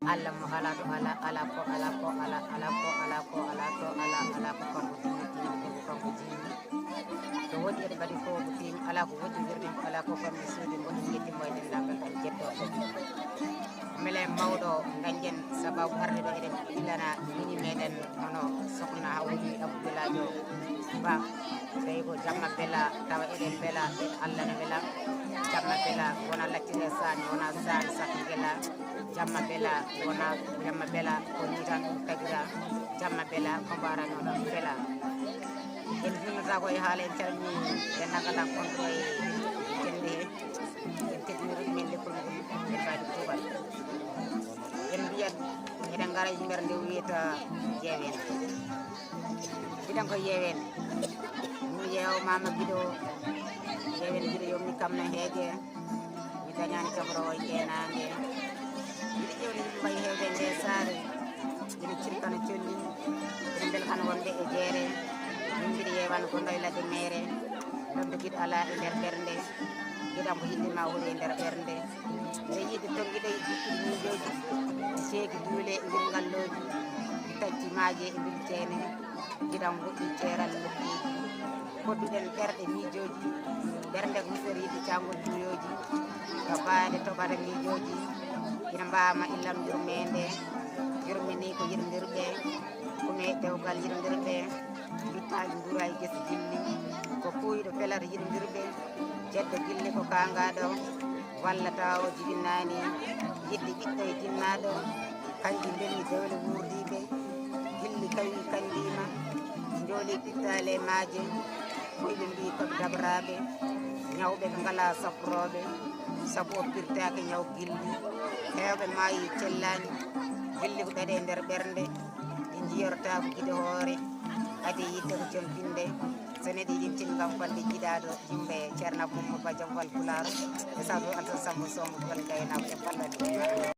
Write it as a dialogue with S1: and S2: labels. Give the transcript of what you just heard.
S1: Allah mo ala to ala ala ko ala ko ala ala ko ala ko ala to ala ala ko ko ko ko jini to wodi e badi ko tim ala ko wodi wirde ala ko ko mi sudi mo yedi moy den dangal tan jetto mele mawdo ganjen sababu harde do eden ilana ni meden ono sokna hawdi abdulajo ba tay ko jamma bela tawa eden bela Allah na bela jamma bela wona laccire sani wona sani sakigela jamma bela wona jamma bela ko ni tan tagira jamma bela ko barano do bela en hinata ko e haalen calmi en nagala konto e kende en tedmiri men le ko e baadi tubal en biyan eden ngara e mberde wiyata jeewen bidan ko yewen mi yew mama bido yewen bido yo mi kamna heege mi dañani kabro o kenange mi jewni mbay heege nde saare ina cirkana colli ina bel kan wonde e jeere min mbiɗa yewan ko doylade mere ɗon to giɗo ala e nder ɓernde giɗam ko yiɗɗima woni e nder ɓernde mbiɗa yiɗi tonguiɗe jikkuɗi miijoji ceeki duule e wirgalloji tacci maaje e wiltene giɗam woɗɗi ceeral nokkuji kodduɗen ɓerɗe miijoji ɓernde ko musere yiɗi cangol juuyoji to baade toɓata miijoji ina mbama illam yurmede yurmini ko yirdirɓe kume dewgal yirdirɓe bittaji ndura e gese gilli ko kuyɗo felata yirdirɓe jeddo gilli ko kangaɗo walla taw o jibinnani yiɗɗi ɓiɗɗo e jinnaɗo kanji belli dewle wurdiɓe gilli kawi kandima jooli ɓittale maaje koyɓe mbi koɓe dabraɓe ñawɓe ko ngala safroɓe sabu o pirtake ñaw gilli hewɓe maayi cellani gilli ko ɗaɗe nder ɓernde ɗi jiyorta ko guiɗe hoore adi yidde ko jompinde so neɗɗo yiɗi tin gam falde jiɗaɗo yimɓe ceerno Mamadou Ba Diawwal Pularo e sawto Alta Samba Somo gol gaynako e ballade